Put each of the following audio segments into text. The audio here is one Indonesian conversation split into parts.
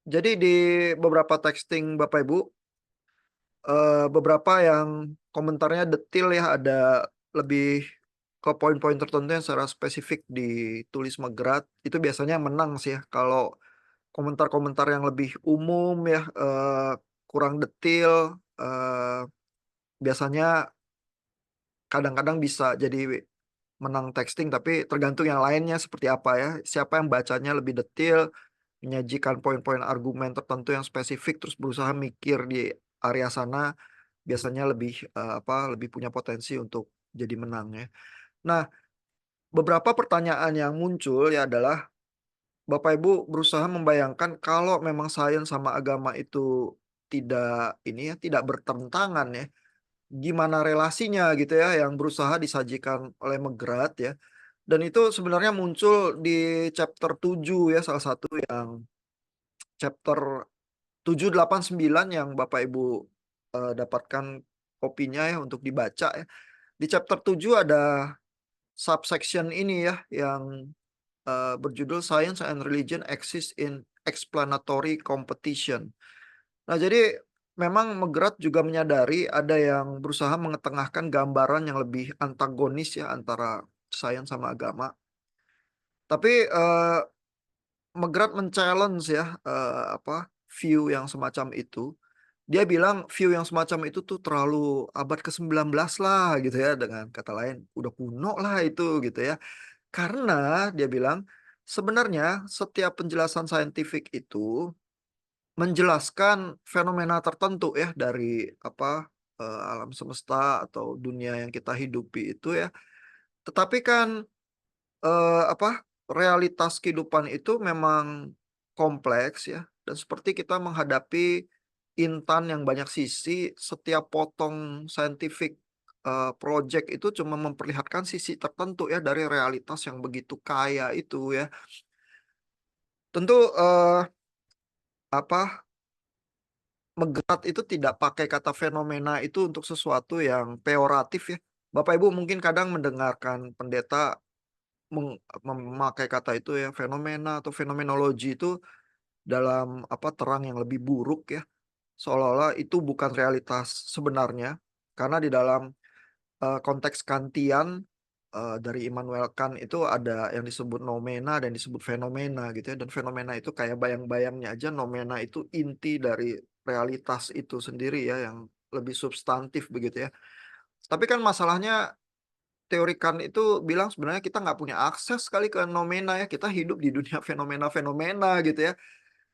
Jadi di beberapa texting Bapak Ibu, beberapa yang komentarnya detail ya, ada lebih ke poin-poin tertentu yang secara spesifik ditulis Megrat, itu biasanya menang sih ya. Kalau komentar-komentar yang lebih umum ya, kurang detail, biasanya kadang-kadang bisa jadi menang texting, tapi tergantung yang lainnya seperti apa ya. Siapa yang bacanya lebih detail, menyajikan poin-poin argumen tertentu yang spesifik, terus berusaha mikir di area sana, biasanya lebih lebih punya potensi untuk jadi menang ya. Nah, beberapa pertanyaan yang muncul ya adalah Bapak Ibu berusaha membayangkan kalau memang sains sama agama itu tidak ini ya, tidak bertentangan ya, gimana relasinya gitu ya yang berusaha disajikan oleh Megrat ya. Dan itu sebenarnya muncul di chapter 7 ya, salah satu yang chapter 7, 8, 9 yang Bapak Ibu dapatkan kopinya ya untuk dibaca ya. Di chapter 7 ada subsection ini ya yang berjudul Science and Religion Exist in Explanatory Competition. Nah, jadi memang Megrat juga menyadari ada yang berusaha mengetengahkan gambaran yang lebih antagonis ya antara sains sama agama. Tapi Megrat men-challenge ya view yang semacam itu. Dia bilang view yang semacam itu tuh terlalu abad ke-19 lah gitu ya, dengan kata lain udah kuno lah itu gitu ya. Karena dia bilang sebenarnya setiap penjelasan saintifik itu menjelaskan fenomena tertentu ya dari alam semesta atau dunia yang kita hidupi itu ya. Tetapi kan realitas kehidupan itu memang kompleks ya, dan seperti kita menghadapi intan yang banyak sisi, setiap potong scientific project itu cuma memperlihatkan sisi tertentu ya dari realitas yang begitu kaya itu ya. Tentu apa Megrat itu tidak pakai kata fenomena itu untuk sesuatu yang peoratif ya. Bapak Ibu mungkin kadang mendengarkan pendeta memakai kata itu ya, fenomena atau fenomenologi itu dalam terang yang lebih buruk ya, seolah-olah itu bukan realitas sebenarnya. Karena di dalam konteks Kantian, dari Immanuel Kant itu ada yang disebut noumena dan disebut fenomena gitu ya, dan fenomena itu kayak bayang-bayangnya aja, noumena itu inti dari realitas itu sendiri ya, yang lebih substantif begitu ya. Tapi kan masalahnya teori Kant itu bilang sebenarnya kita nggak punya akses sekali ke noumena ya, kita hidup di dunia fenomena-fenomena gitu ya.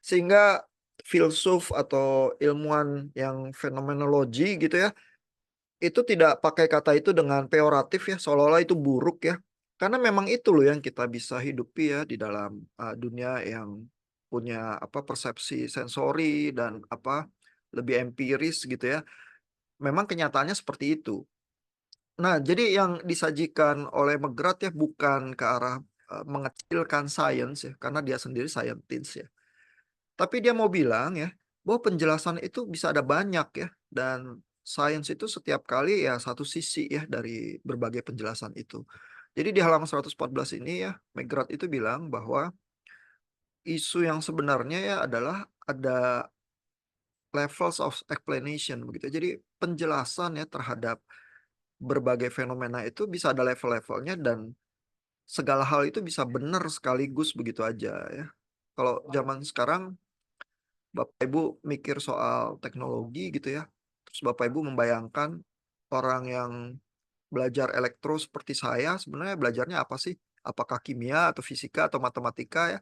Sehingga filsuf atau ilmuwan yang fenomenologi gitu ya, itu tidak pakai kata itu dengan peoratif ya, seolah-olah itu buruk ya. Karena memang itu loh yang kita bisa hidupi ya di dalam dunia yang punya persepsi sensori dan lebih empiris gitu ya. Memang kenyataannya seperti itu. Nah, jadi yang disajikan oleh Megrat ya bukan ke arah mengecilkan sains ya, karena dia sendiri scientist ya. Tapi dia mau bilang ya, bahwa penjelasan itu bisa ada banyak ya, dan sains itu setiap kali ya satu sisi ya dari berbagai penjelasan itu. Jadi di halaman 114 ini ya, McGrath itu bilang bahwa isu yang sebenarnya ya adalah ada levels of explanation begitu. Jadi penjelasan ya terhadap berbagai fenomena itu bisa ada level-levelnya, dan segala hal itu bisa benar sekaligus begitu aja ya. Kalau zaman sekarang Bapak Ibu mikir soal teknologi gitu ya. Terus Bapak Ibu membayangkan orang yang belajar elektro seperti saya, sebenarnya belajarnya apa sih? Apakah kimia atau fisika atau matematika ya?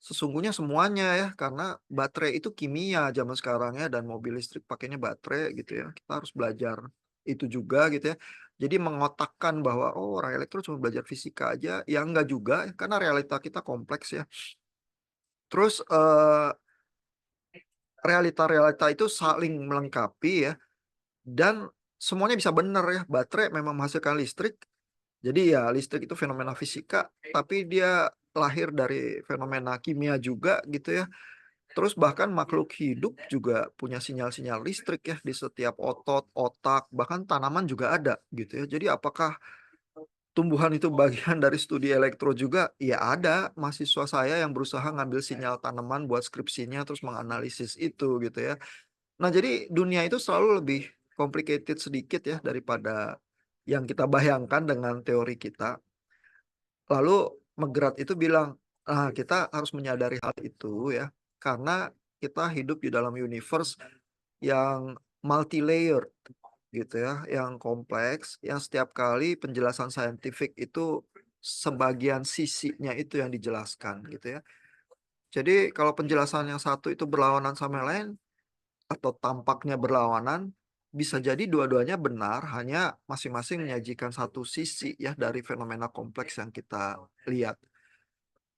Sesungguhnya semuanya ya, karena baterai itu kimia zaman sekarang ya, dan mobil listrik pakainya baterai gitu ya. Kita harus belajar itu juga gitu ya. Jadi mengotakkan bahwa oh, orang elektro cuma belajar fisika aja, ya enggak juga ya, karena realita kita kompleks ya. Terus realita-realita itu saling melengkapi ya, dan semuanya bisa benar ya. Baterai memang menghasilkan listrik, jadi ya listrik itu fenomena fisika, tapi dia lahir dari fenomena kimia juga gitu ya. Terus bahkan makhluk hidup juga punya sinyal-sinyal listrik ya di setiap otot, otak, bahkan tanaman juga ada gitu ya. Jadi apakah tumbuhan itu bagian dari studi elektro juga, ya ada mahasiswa saya yang berusaha ngambil sinyal tanaman buat skripsinya, terus menganalisis itu gitu ya. Nah, jadi dunia itu selalu lebih complicated sedikit ya daripada yang kita bayangkan dengan teori kita. Lalu McGrath itu bilang, kita harus menyadari hal itu ya, karena kita hidup di dalam universe yang multi-layered gitu ya, yang kompleks, yang setiap kali penjelasan saintifik itu sebagian sisinya itu yang dijelaskan gitu ya. Jadi kalau penjelasan yang satu itu berlawanan sama yang lain atau tampaknya berlawanan, bisa jadi dua-duanya benar, hanya masing-masing menyajikan satu sisi ya dari fenomena kompleks yang kita lihat.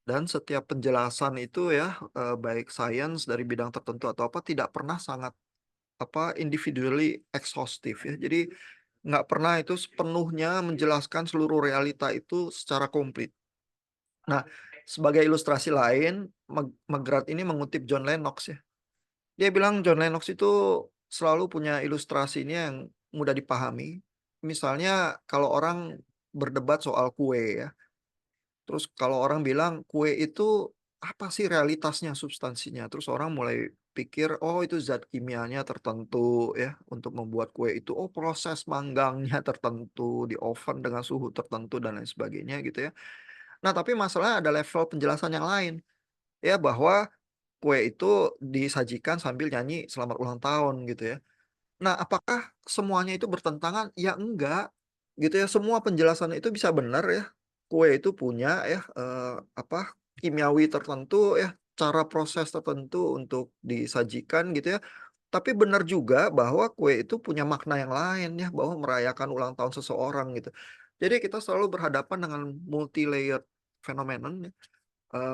Dan setiap penjelasan itu ya, baik sains dari bidang tertentu atau apa, tidak pernah sangat individually exhaustive ya. Jadi nggak pernah itu sepenuhnya menjelaskan seluruh realita itu secara komplit. Nah, sebagai ilustrasi lain, McGrath ini mengutip John Lennox ya. Dia bilang John Lennox itu selalu punya ilustrasinya yang mudah dipahami. Misalnya kalau orang berdebat soal kue ya, terus kalau orang bilang kue itu apa sih realitasnya, substansinya? Terus orang mulai pikir, oh itu zat kimianya tertentu ya untuk membuat kue itu. Oh proses manggangnya tertentu di oven dengan suhu tertentu dan lain sebagainya gitu ya. Nah tapi masalahnya ada level penjelasan yang lain ya bahwa kue itu disajikan sambil nyanyi selamat ulang tahun gitu ya. Nah, apakah semuanya itu bertentangan? Ya enggak, gitu ya. Semua penjelasan itu bisa benar ya. Kue itu punya ya, kimiawi tertentu ya, cara proses tertentu untuk disajikan gitu ya. Tapi benar juga bahwa kue itu punya makna yang lain ya, bahwa merayakan ulang tahun seseorang gitu. Jadi kita selalu berhadapan dengan multi-layered phenomenon ya,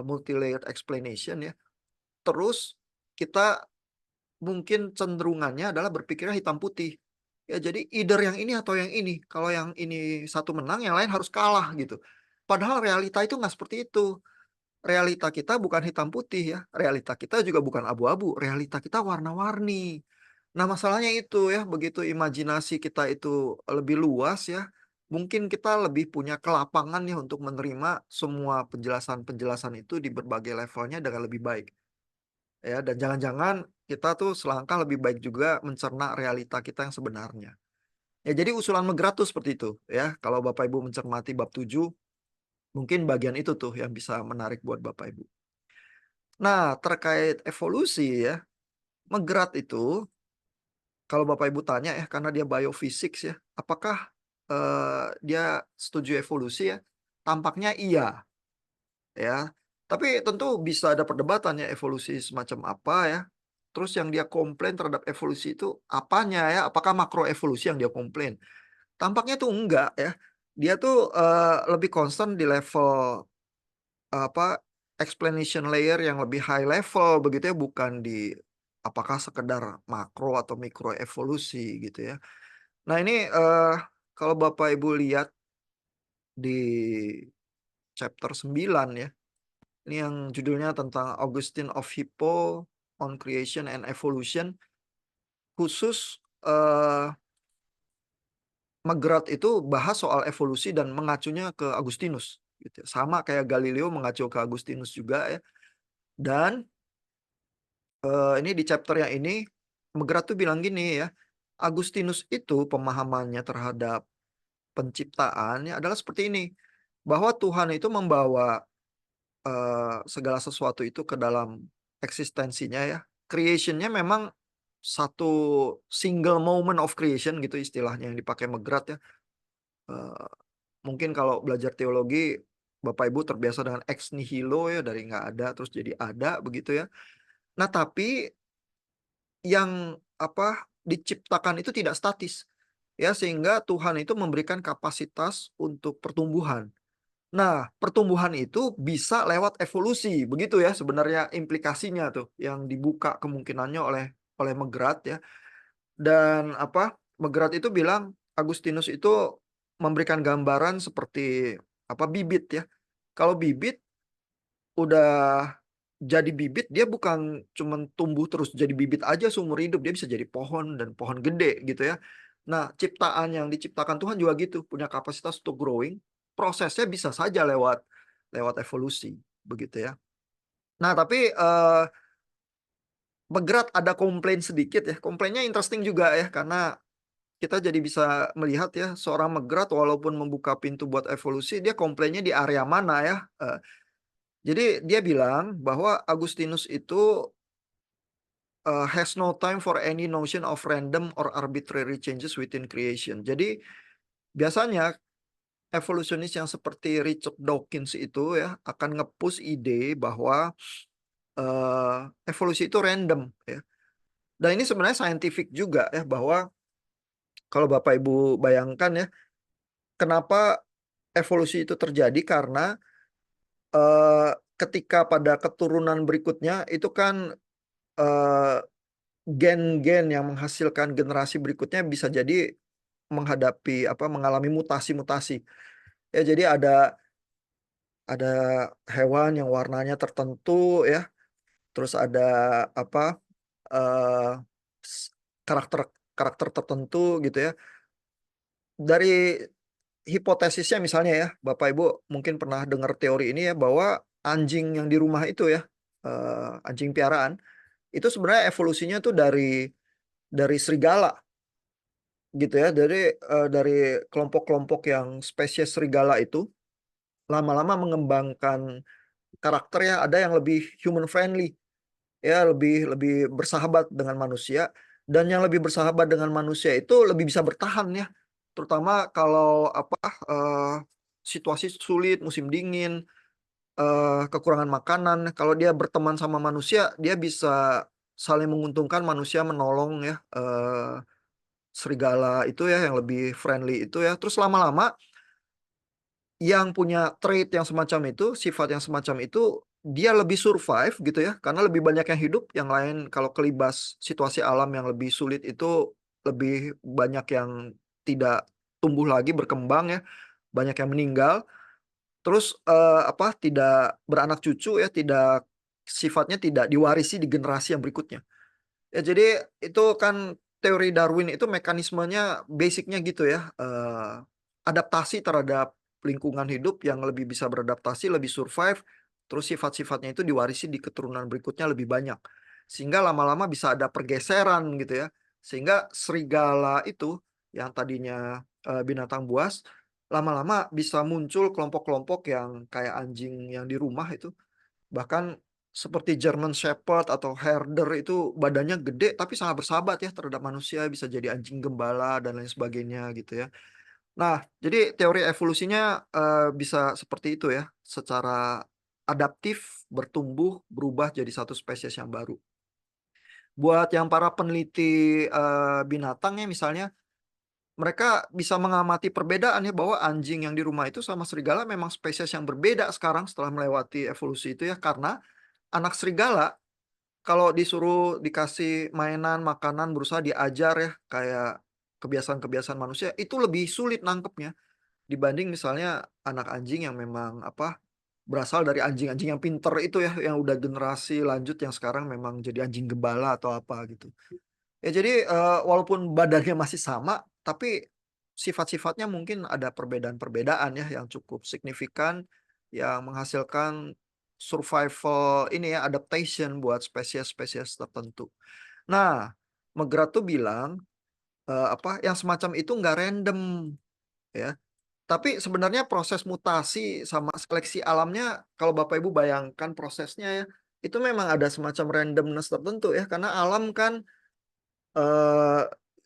multi-layered explanation ya. Terus kita mungkin cenderungannya adalah berpikirnya hitam putih. Ya jadi either yang ini atau yang ini. Kalau yang ini satu menang, yang lain harus kalah gitu. Padahal realita itu nggak seperti itu. Realita kita bukan hitam putih ya. Realita kita juga bukan abu-abu. Realita kita warna-warni. Nah masalahnya itu ya, begitu imajinasi kita itu lebih luas ya, mungkin kita lebih punya kelapangan ya untuk menerima semua penjelasan-penjelasan itu di berbagai levelnya dengan lebih baik. Ya, dan jangan-jangan kita tuh selangkah lebih baik juga mencerna realita kita yang sebenarnya. Ya, jadi usulan McGrath tuh seperti itu ya. Kalau Bapak Ibu mencermati bab 7, mungkin bagian itu tuh yang bisa menarik buat Bapak Ibu. Nah, terkait evolusi ya, McGrath itu kalau Bapak Ibu tanya ya, karena dia biophysics ya, apakah dia setuju evolusi ya? Tampaknya iya ya. Tapi tentu bisa ada perdebatan ya evolusi semacam apa ya. Terus yang dia komplain terhadap evolusi itu apanya ya? Apakah makroevolusi yang dia komplain? Tampaknya tuh enggak ya. Dia tuh lebih concern di level apa explanation layer yang lebih high level begitu ya, bukan di apakah sekedar makro atau mikro evolusi gitu ya. Nah ini kalau Bapak Ibu lihat di chapter 9 ya. Ini yang judulnya tentang Augustine of Hippo on Creation and Evolution. Khusus McGrath itu bahas soal evolusi dan mengacunya ke Agustinus gitu ya. Sama kayak Galileo mengacu ke Agustinus juga ya. Dan ini di chapter yang ini McGrath tuh bilang gini ya, Agustinus itu pemahamannya terhadap penciptaan ya adalah seperti ini, bahwa Tuhan itu membawa segala sesuatu itu ke dalam eksistensinya ya. Creation-nya memang satu single moment of creation gitu istilahnya yang dipakai McGrath ya. Eee, Mungkin kalau belajar teologi Bapak Ibu terbiasa dengan ex nihilo ya, dari nggak ada terus jadi ada begitu ya. Nah tapi yang diciptakan itu tidak statis ya, sehingga Tuhan itu memberikan kapasitas untuk pertumbuhan. Nah, pertumbuhan itu bisa lewat evolusi, begitu ya sebenarnya implikasinya tuh yang dibuka kemungkinannya oleh McGrath ya. Dan McGrath itu bilang Agustinus itu memberikan gambaran seperti bibit ya. Kalau bibit udah jadi bibit, dia bukan cuman tumbuh terus jadi bibit aja seumur hidup, dia bisa jadi pohon dan pohon gede gitu ya. Nah, ciptaan yang diciptakan Tuhan juga gitu, punya kapasitas untuk growing. prosesnya bisa saja lewat lewat evolusi, begitu ya. Nah, tapi, McGrath ada komplain sedikit ya, komplainnya interesting juga ya, karena kita jadi bisa melihat ya, seorang McGrath walaupun membuka pintu buat evolusi, dia komplainnya di area mana ya, jadi dia bilang bahwa Agustinus itu, has no time for any notion of random or arbitrary changes within creation. Jadi, biasanya evolusionis yang seperti Richard Dawkins itu ya, akan nge-push ide bahwa, evolusi itu random ya. Dan ini sebenarnya scientific juga ya, bahwa kalau Bapak Ibu bayangkan ya, kenapa evolusi itu terjadi, karena, ketika pada keturunan berikutnya itu kan, eee, gen-gen yang menghasilkan generasi berikutnya bisa jadi menghadapi mengalami mutasi-mutasi. Ya, jadi ada hewan yang warnanya tertentu ya, terus ada apa, eee, s karakter karakter tertentu gitu ya. Dari hipotesisnya misalnya ya, Bapak Ibu mungkin pernah dengar teori ini ya, bahwa anjing yang di rumah itu ya, anjing piaraan, itu sebenarnya evolusinya tuh dari serigala gitu ya. Dari kelompok-kelompok yang spesies serigala itu, lama-lama mengembangkan karakter ya, ada yang lebih human friendly. Ya, lebih lebih bersahabat dengan manusia, dan yang lebih bersahabat dengan manusia itu lebih bisa bertahan ya, terutama kalau situasi sulit, musim dingin, kekurangan makanan. Kalau dia berteman sama manusia, dia bisa saling menguntungkan, manusia menolong ya, serigala itu ya, yang lebih friendly itu ya. Terus lama-lama yang punya trait yang semacam itu, sifat yang semacam itu, dia lebih survive gitu ya, karena lebih banyak yang hidup, yang lain kalau kelibas situasi alam yang lebih sulit itu, lebih banyak yang tidak tumbuh lagi, berkembang ya, banyak yang meninggal. Terus, tidak beranak cucu ya, sifatnya tidak diwarisi di generasi yang berikutnya. Ya, jadi itu kan teori Darwin itu mekanismenya basic-nya gitu ya, adaptasi terhadap lingkungan hidup, yang lebih bisa beradaptasi, lebih survive, terus sifat-sifatnya itu diwarisi di keturunan berikutnya lebih banyak. Sehingga lama-lama bisa ada pergeseran gitu ya, sehingga serigala itu yang tadinya, binatang buas, lama-lama bisa muncul kelompok-kelompok yang kayak anjing yang di rumah itu. Bahkan seperti German Shepherd atau Herder itu badannya gede tapi sangat bersahabat ya terhadap manusia, bisa jadi anjing gembala dan lain sebagainya gitu ya. Nah, jadi teori evolusinya, bisa seperti itu ya, secara adaptif, bertumbuh, berubah jadi satu spesies yang baru. Buat yang para peneliti, binatang ya misalnya, mereka bisa mengamati perbedaan ya, bahwa anjing yang di rumah itu sama serigala memang spesies yang berbeda sekarang setelah melewati evolusi itu ya, karena anak serigala kalau disuruh dikasih mainan, makanan, berusaha diajar ya, kayak kebiasaan-kebiasaan manusia, itu lebih sulit nangkepnya dibanding misalnya anak anjing yang memang berasal dari anjing-anjing yang pinter itu ya, yang udah generasi lanjut yang sekarang memang jadi anjing gembala atau apa gitu. Ya jadi, walaupun badannya masih sama, tapi sifat-sifatnya mungkin ada perbedaan-perbedaan ya yang cukup signifikan, yang menghasilkan survival ini ya, adaptation buat spesies-spesies tertentu. Nah, McGrath tuh bilang, yang semacam itu nggak random ya, tapi sebenarnya proses mutasi sama seleksi alamnya, kalau Bapak Ibu bayangkan prosesnya ya, itu memang ada semacam randomness tertentu ya, karena alam kan Eee,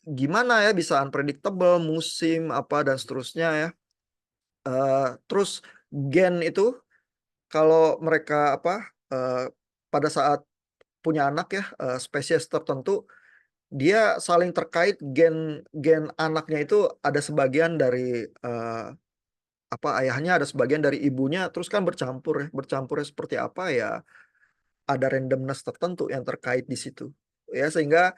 gimana ya, bisa unpredictable, musim, apa, dan seterusnya ya. Terus gen itu kalau mereka pada saat punya anak ya, spesies tertentu, dia saling terkait, gen gen anaknya itu ada sebagian dari, ayahnya, ada sebagian dari ibunya, terus kan bercampurnya seperti apa ya, ada randomness tertentu yang terkait di situ. Ya, sehingga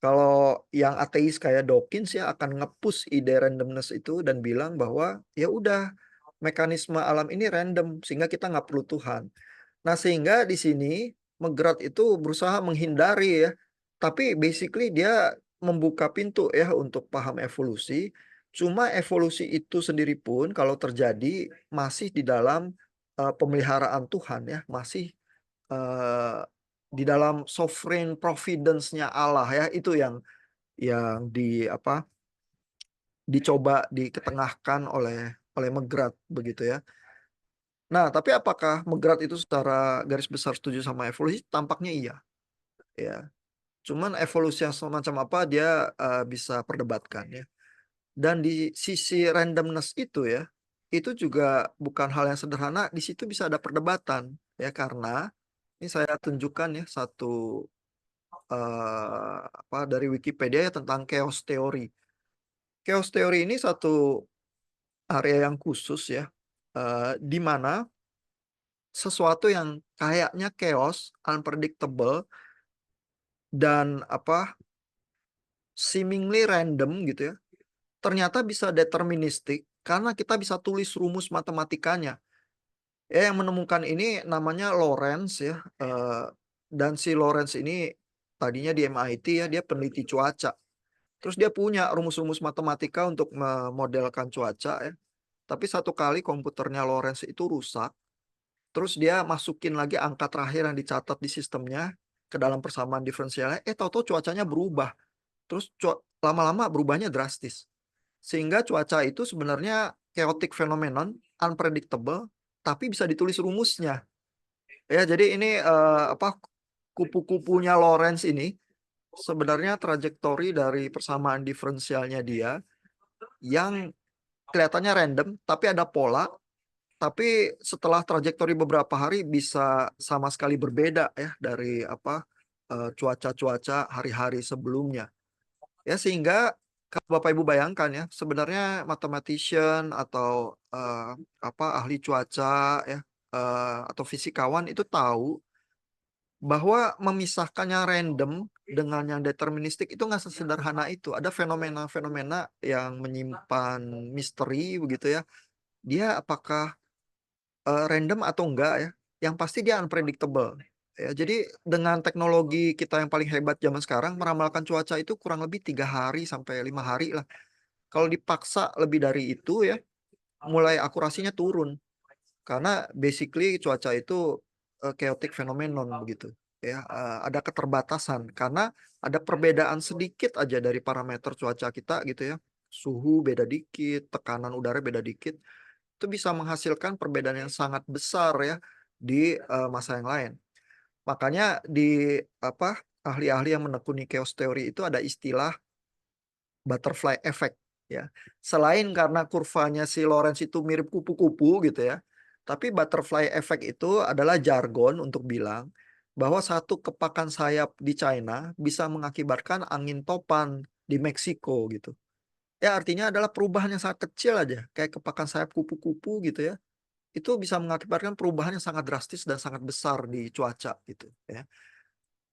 kalau yang ateis kayak Dawkins ya akan nge-push ide randomness itu dan bilang bahwa, ya udah, mekanisme alam ini random sehingga kita nggak perlu Tuhan. Nah, sehingga di sini McGrath itu berusaha menghindari ya, tapi basically dia membuka pintu ya untuk paham evolusi, Cuma evolusi itu sendiri pun kalau terjadi masih di dalam, pemeliharaan Tuhan ya, masih, eee, di dalam sovereign providence-nya Allah ya, itu yang apa, dicoba diketengahkan oleh Megrat begitu ya. Nah, tapi apakah Megrat itu secara garis besar setuju sama evolusi? Tampaknya iya, ya. Cuman evolusi yang semacam apa dia, bisa perdebatkan ya. Dan di sisi randomness itu ya, itu juga bukan hal yang sederhana, di situ bisa ada perdebatan ya, karena ini saya tunjukkan ya satu, apa, dari Wikipedia ya tentang chaos theory. Chaos theory ini satu area yang khusus ya, di mana sesuatu yang kayaknya chaos, unpredictable, dan apa, seemingly random gitu ya, ternyata bisa deterministik karena kita bisa tulis rumus matematikanya. Ya, yang menemukan ini namanya Lorentz ya, dan si Lorentz ini tadinya di MIT ya, dia peneliti cuaca. Terus dia punya rumus-rumus matematika untuk memodelkan cuaca ya. Tapi satu kali komputernya Lorentz itu rusak, terus dia masukin lagi angka terakhir yang dicatat di sistemnya ke dalam persamaan diferensialnya, tahu-tahu cuacanya berubah. Terus lama-lama berubahnya drastis. Sehingga cuaca itu sebenarnya chaotic phenomenon, unpredictable, tapi bisa ditulis rumusnya. Ya, jadi ini, apa, kupu-kupunya Lorentz ini sebenarnya trajektori dari persamaan diferensialnya dia yang kelihatannya random, tapi ada pola, tapi setelah trajektori beberapa hari bisa sama sekali berbeda ya dari apa, cuaca-cuaca hari-hari sebelumnya. Ya sehingga kalau Bapak Ibu bayangkan ya, sebenarnya mathematician atau, apa, ahli cuaca ya, atau fisikawan itu tahu bahwa memisahkan yang random dengan yang deterministik itu nggak sesederhana itu. Ada fenomena-fenomena yang menyimpan misteri begitu ya. Dia apakah, random atau enggak ya, yang pasti dia unpredictable. Ya, jadi dengan teknologi kita yang paling hebat zaman sekarang meramalkan cuaca itu kurang lebih 3 hari sampai 5 hari lah. Kalau dipaksa lebih dari itu ya, mulai akurasinya turun. Karena basically cuaca itu, chaotic phenomenon begitu ya, ada keterbatasan karena ada perbedaan sedikit aja dari parameter cuaca kita gitu ya, suhu beda dikit, tekanan udara beda dikit, itu bisa menghasilkan perbedaan yang sangat besar ya di, masa yang lain. Makanya di apa, ahli-ahli yang menekuni chaos theory itu ada istilah butterfly effect ya. Selain karena kurvanya si Lorentz itu mirip kupu-kupu gitu ya, tapi butterfly effect itu adalah jargon untuk bilang bahwa satu kepakan sayap di China bisa mengakibatkan angin topan di Meksiko gitu. Ya artinya adalah perubahan yang sangat kecil aja, kayak kepakan sayap kupu-kupu gitu ya, itu bisa mengakibatkan perubahan yang sangat drastis dan sangat besar di cuaca gitu ya.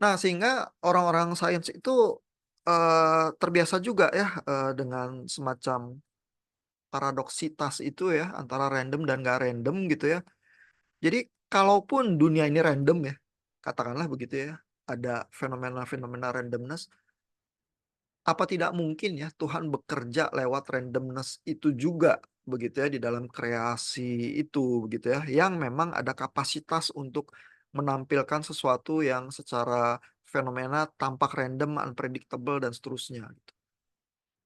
Nah, sehingga orang-orang sains itu, terbiasa juga ya, dengan semacam paradoksitas itu ya, antara random dan nggak random gitu ya. Jadi, kalaupun dunia ini random ya, katakanlah begitu ya, ada fenomena-fenomena randomness, apa tidak mungkin ya Tuhan bekerja lewat randomness itu juga, begitu ya, di dalam kreasi itu, begitu ya, yang memang ada kapasitas untuk menampilkan sesuatu yang secara fenomena tampak random, unpredictable, dan seterusnya, gitu.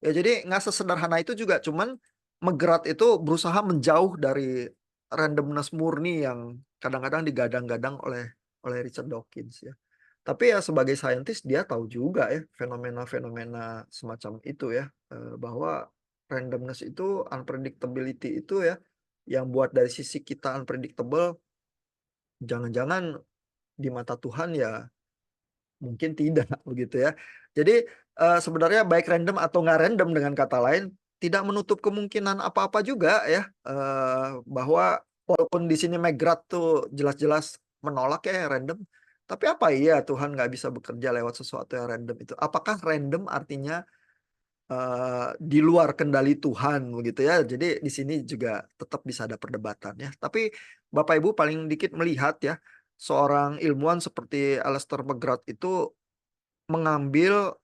Ya jadi nggak sesederhana itu juga, cuman Megrat itu berusaha menjauh dari randomness murni yang kadang-kadang digadang-gadang oleh Richard Dawkins ya. Tapi ya sebagai saintis dia tahu juga ya fenomena-fenomena semacam itu ya, bahwa randomness itu, unpredictability itu ya, yang buat dari sisi kita unpredictable, jangan-jangan di mata Tuhan ya mungkin tidak begitu ya. Jadi, sebenarnya baik random atau nggak random dengan kata lain, tidak menutup kemungkinan apa-apa juga ya, bahwa walaupun di sini McGrath tuh jelas-jelas menolak ya yang random, tapi apa iya Tuhan nggak bisa bekerja lewat sesuatu yang random itu? Apakah random artinya, di luar kendali Tuhan begitu ya? Jadi di sini juga tetap bisa ada perdebatan ya. Tapi Bapak Ibu paling dikit melihat ya, seorang ilmuwan seperti Alasdair McGrath itu mengambil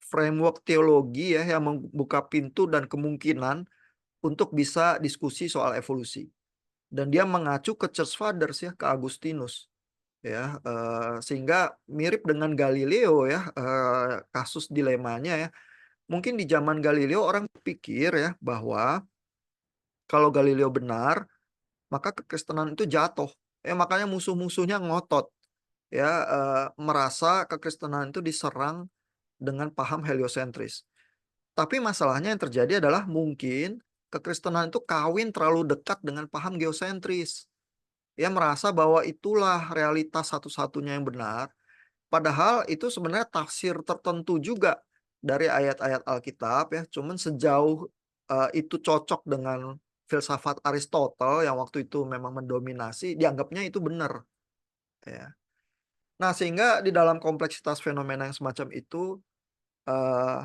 framework teologi ya yang membuka pintu dan kemungkinan untuk bisa diskusi soal evolusi. Dan dia mengacu ke Church Fathers ya, ke Agustinus ya, sehingga mirip dengan Galileo ya, kasus dilemanya ya. Mungkin di zaman Galileo orang pikir ya bahwa kalau Galileo benar, maka kekristenan itu jatuh. Makanya musuh-musuhnya ngotot ya, merasa kekristenan itu diserang dengan paham heliosentris. Tapi masalahnya yang terjadi adalah mungkin kekristenan itu kawin terlalu dekat dengan paham geosentris. Ya merasa bahwa itulah realitas satu-satunya yang benar. Padahal itu sebenarnya tafsir tertentu juga dari ayat-ayat Alkitab ya. Cuman sejauh itu cocok dengan filsafat Aristotle yang waktu itu memang mendominasi, dianggapnya itu benar. Ya. Nah sehingga di dalam kompleksitas fenomena yang semacam itu, eh,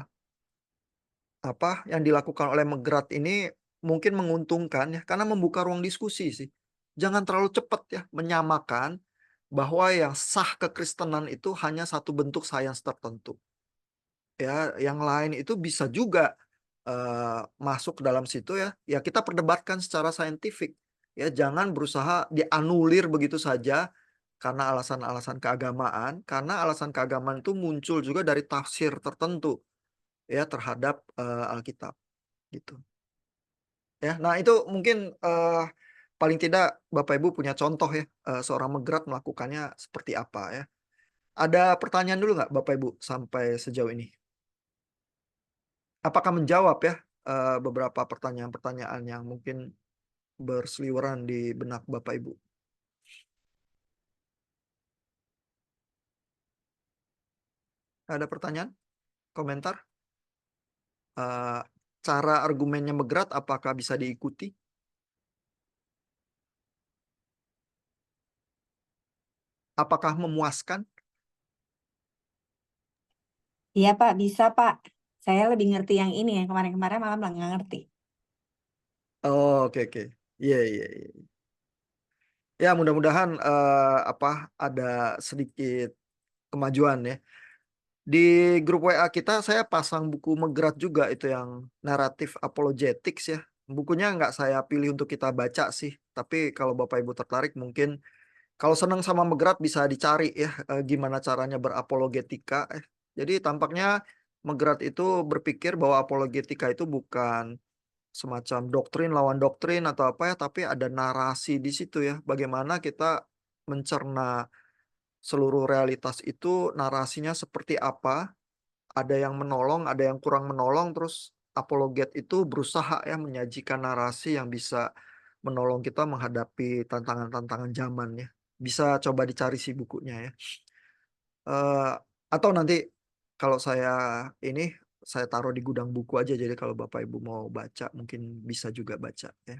apa yang dilakukan oleh Megrat ini mungkin menguntungkan ya, karena membuka ruang diskusi sih. Jangan terlalu cepat ya menyamakan bahwa yang sah kekristenan itu hanya satu bentuk sains tertentu. Ya, yang lain itu bisa juga masuk ke dalam situ ya. Ya kita perdebatkan secara saintifik. Ya, jangan berusaha dianulir begitu saja karena alasan-alasan keagamaan, karena alasan keagamaan itu muncul juga dari tafsir tertentu ya terhadap Alkitab gitu. Ya, nah itu mungkin paling tidak Bapak Ibu punya contoh ya, seorang Megrat melakukannya seperti apa ya. Ada pertanyaan dulu nggak Bapak Ibu sampai sejauh ini? Apakah menjawab ya beberapa pertanyaan-pertanyaan yang mungkin berseliweran di benak Bapak Ibu? Ada pertanyaan? Komentar? Eh, Cara argumennya Megrat apakah bisa diikuti? Apakah memuaskan? Iya Pak, bisa Pak. Saya lebih ngerti yang ini, yang kemarin-kemarin malam nggak ngerti. Oh, oke oke. Iya iya iya. Ya mudah-mudahan ada sedikit kemajuan ya. Di grup WA kita saya pasang buku Megrat juga itu yang naratif apologetics ya. Bukunya nggak saya pilih untuk kita baca sih. Tapi kalau Bapak Ibu tertarik mungkin kalau senang sama Megrat bisa dicari ya gimana caranya berapologetika. Jadi tampaknya Megrat itu berpikir bahwa apologetika itu bukan semacam doktrin lawan doktrin atau apa ya, tapi ada narasi di situ ya. Bagaimana kita mencerna seluruh realitas itu, narasinya seperti apa, ada yang menolong, ada yang kurang menolong, terus apologet itu berusaha ya menyajikan narasi yang bisa menolong kita menghadapi tantangan-tantangan zaman ya. Bisa coba dicari sih bukunya ya. Eh, atau nanti kalau ini saya taruh di gudang buku aja, jadi kalau Bapak Ibu mau baca mungkin bisa juga baca ya.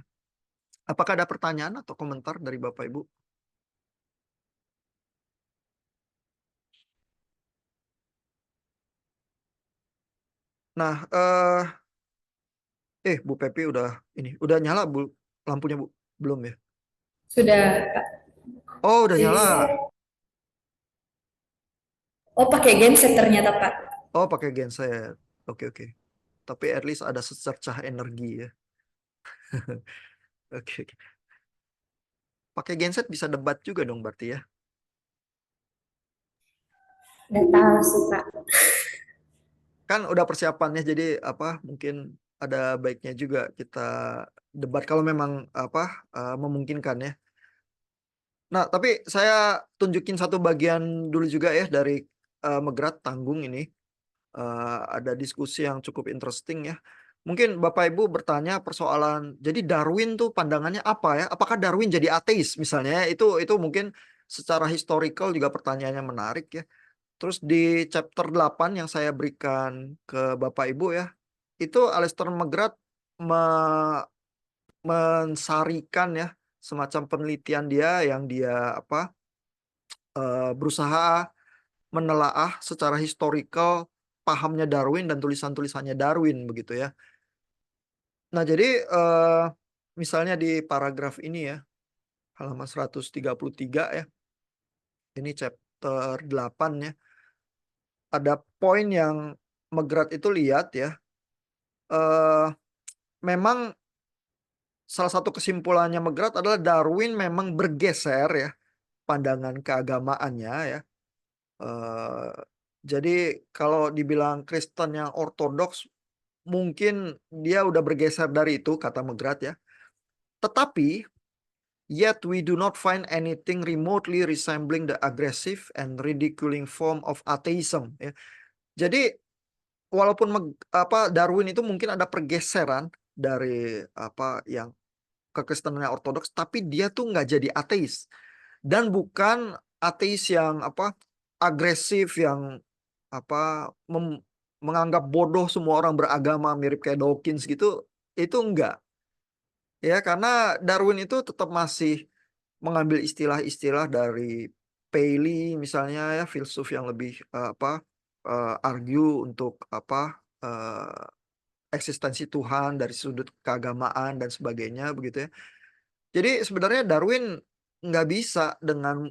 Apakah ada pertanyaan atau komentar dari Bapak Ibu? Nah, Bu Pepi udah nyala Bu lampunya Bu? Belum ya? Sudah, Oh, udah jadi nyala. pakai genset ternyata Pak. Oh, pakai genset. Oke, oke. Tapi at least ada secercah energi ya. Oke, oke. Pakai genset bisa debat juga dong berarti ya. Udah tahu sih Pak. Kan udah persiapannya, jadi mungkin ada baiknya juga kita debat kalau memang memungkinkan ya. Nah, tapi saya tunjukin satu bagian dulu juga ya dari Megrat Tanggung ini. Ada diskusi yang cukup interesting ya. Mungkin Bapak Ibu bertanya persoalan, jadi Darwin tuh pandangannya apa ya? Apakah Darwin jadi ateis misalnya ya? Itu mungkin secara historical juga pertanyaannya menarik ya. Terus di chapter 8 yang saya berikan ke Bapak Ibu ya, itu Alistair McGrath me- mensarikan ya semacam penelitian dia yang dia berusaha menelaah secara historical pahamnya Darwin dan tulisan-tulisannya Darwin begitu ya. Nah, jadi misalnya di paragraf ini ya, halaman 133 ya. Ini chapter 8 ya. Ada poin yang McGrath itu lihat ya, eh memang salah satu kesimpulannya McGrath adalah Darwin memang bergeser ya pandangan keagamaannya ya. Eh, jadi kalau dibilang Kristen yang ortodoks, mungkin dia udah bergeser dari itu, kata McGrath ya. Tetapi, yet we do not find anything remotely resembling the aggressive and ridiculing form of atheism. Ya. Jadi, walaupun Darwin itu mungkin ada pergeseran dari yang kekristenan ortodoks, tapi dia tuh nggak jadi ateis. Dan bukan ateis yang agresif, yang menganggap bodoh semua orang beragama, mirip kayak Dawkins gitu. Itu enggak ya, karena Darwin itu tetap masih mengambil istilah-istilah dari Paley misalnya ya, filsuf yang lebih argue untuk eh, eksistensi Tuhan dari sudut keagamaan dan sebagainya begitu ya. Jadi sebenarnya Darwin nggak bisa dengan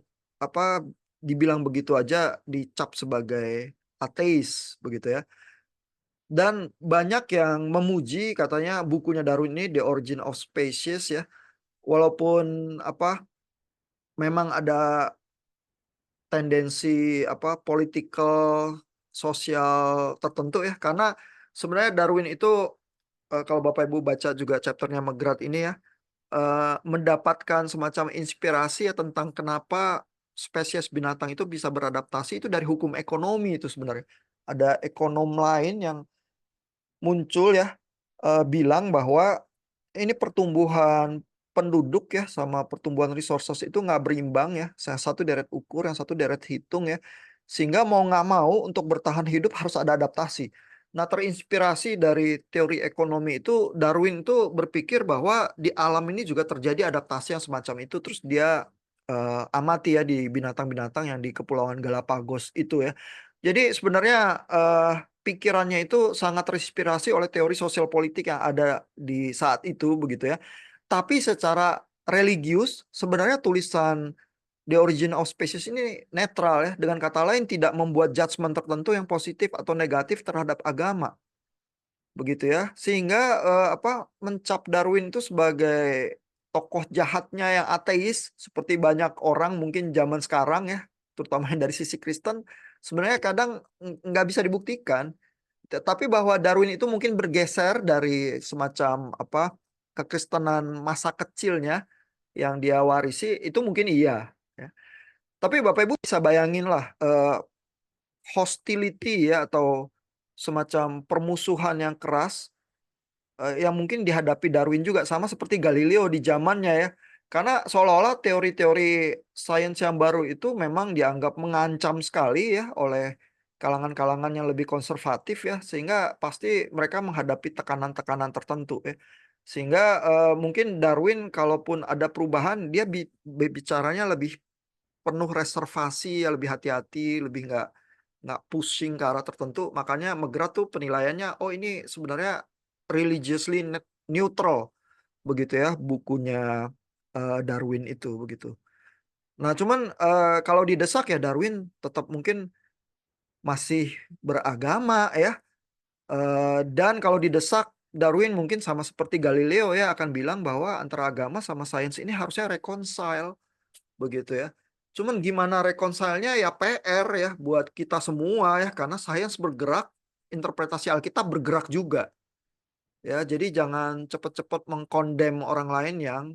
dibilang begitu aja dicap sebagai ateis begitu ya. Dan banyak yang memuji katanya bukunya Darwin ini The Origin of Species ya. Walaupun memang ada tendensi political sosial tertentu ya, karena sebenarnya Darwin itu kalau Bapak Ibu baca juga chapternya McGrath ini ya, mendapatkan semacam inspirasi ya tentang kenapa spesies binatang itu bisa beradaptasi itu dari hukum ekonomi itu sebenarnya. Ada ekonom lain yang muncul ya, bilang bahwa ini pertumbuhan penduduk ya sama pertumbuhan resources itu nggak berimbang ya. Yang satu deret ukur, yang satu deret hitung ya. Sehingga mau nggak mau untuk bertahan hidup harus ada adaptasi. Nah, terinspirasi dari teori ekonomi itu, Darwin itu berpikir bahwa di alam ini juga terjadi adaptasi yang semacam itu. Terus dia amati ya di binatang-binatang yang di Kepulauan Galapagos itu ya. Jadi sebenarnya pikirannya itu sangat terinspirasi oleh teori sosial politik yang ada di saat itu begitu ya. Tapi secara religius sebenarnya tulisan The Origin of Species ini netral ya. Dengan kata lain tidak membuat judgement tertentu yang positif atau negatif terhadap agama. Begitu ya. Sehingga mencap Darwin itu sebagai tokoh jahatnya yang ateis seperti banyak orang mungkin zaman sekarang ya, terutama yang dari sisi Kristen, sebenarnya kadang nggak bisa dibuktikan. Tapi bahwa Darwin itu mungkin bergeser dari semacam kekristenan masa kecilnya yang dia warisi itu mungkin iya ya. Tapi Bapak Ibu bisa bayangin lah hostility ya atau semacam permusuhan yang keras yang mungkin dihadapi Darwin juga sama seperti Galileo di zamannya ya. Karena seolah-olah teori-teori sains yang baru itu memang dianggap mengancam sekali ya oleh kalangan-kalangan yang lebih konservatif ya, sehingga pasti mereka menghadapi tekanan-tekanan tertentu ya. Sehingga mungkin Darwin kalaupun ada perubahan dia bicaranya lebih penuh reservasi ya, lebih hati-hati, lebih nggak pushing ke arah tertentu. Makanya McGrath tuh penilaiannya, oh ini sebenarnya religiously neutral begitu ya bukunya Darwin itu begitu. Nah cuman kalau didesak ya Darwin tetap mungkin masih beragama ya. Dan kalau didesak Darwin mungkin sama seperti Galileo ya akan bilang bahwa antara agama sama sains ini harusnya reconcile begitu ya. Cuman gimana reconcile-nya ya PR ya buat kita semua ya, karena sains bergerak, interpretasi Alkitab bergerak juga. Ya, jadi jangan cepat-cepat mengkondem orang lain yang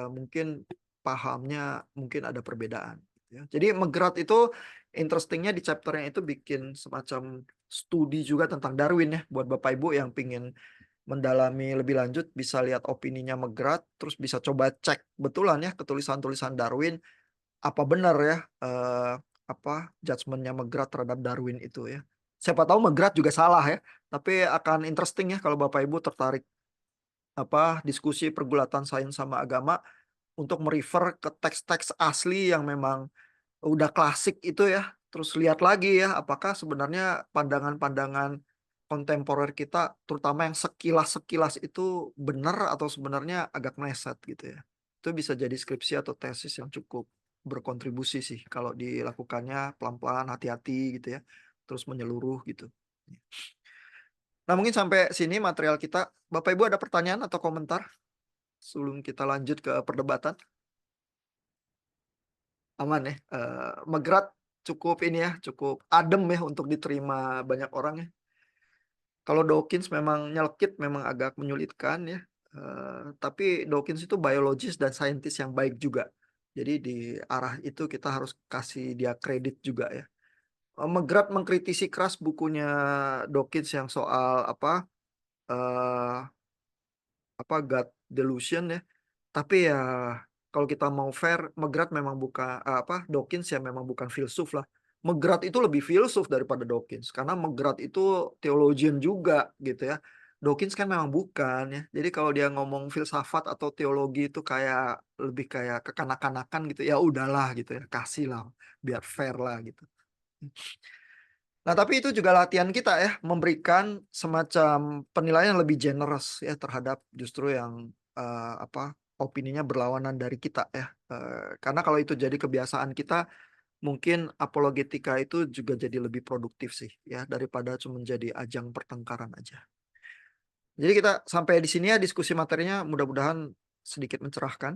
mungkin pahamnya mungkin ada perbedaan. Ya. Jadi McGrath itu interestingnya di chapternya itu bikin semacam studi juga tentang Darwin ya. Buat Bapak Ibu yang pingin mendalami lebih lanjut bisa lihat opininya McGrath, terus bisa coba cek betulan ya ketulisan-tulisan Darwin apa benar ya judgementnya McGrath terhadap Darwin itu ya. Siapa tahu McGrath juga salah ya, tapi akan interesting ya kalau Bapak Ibu tertarik diskusi pergulatan sains sama agama untuk merefer ke teks-teks asli yang memang udah klasik itu ya. Terus lihat lagi ya apakah sebenarnya pandangan-pandangan kontemporer kita terutama yang sekilas-sekilas itu benar atau sebenarnya agak meleset gitu ya. Itu bisa jadi skripsi atau tesis yang cukup berkontribusi sih kalau dilakukannya pelan-pelan, hati-hati gitu ya. Terus menyeluruh gitu. Nah, mungkin sampai sini material kita. Bapak Ibu ada pertanyaan atau komentar sebelum kita lanjut ke perdebatan? Aman ya. Megrat cukup ini ya, cukup adem ya untuk diterima banyak orang ya. Kalau Dawkins memang nyelkit, memang agak menyulitkan ya. Tapi Dawkins itu biologis dan saintis yang baik juga. Jadi di arah itu kita harus kasih dia kredit juga ya. Megrat mengkritisi keras bukunya Dawkins yang soal eh, God delusion ya. Tapi ya kalau kita mau fair, Megrat memang bukan Dawkins ya memang bukan filsuf lah. Megrat itu lebih filsuf daripada Dawkins karena Megrat itu theologian juga gitu ya. Dawkins kan memang bukan ya. Jadi kalau dia ngomong filsafat atau teologi itu kayak lebih kayak kekanak-kanakan gitu. Ya udahlah gitu ya, kasih lah biar fair lah gitu. Nah, tapi itu juga latihan kita ya, memberikan semacam penilaian yang lebih generous ya terhadap justru yang opininya berlawanan dari kita ya. Karena kalau itu jadi kebiasaan kita, mungkin apologetika itu juga jadi lebih produktif sih ya daripada cuma menjadi ajang pertengkaran aja. Jadi kita sampai di sini ya diskusi materinya mudah-mudahan sedikit mencerahkan.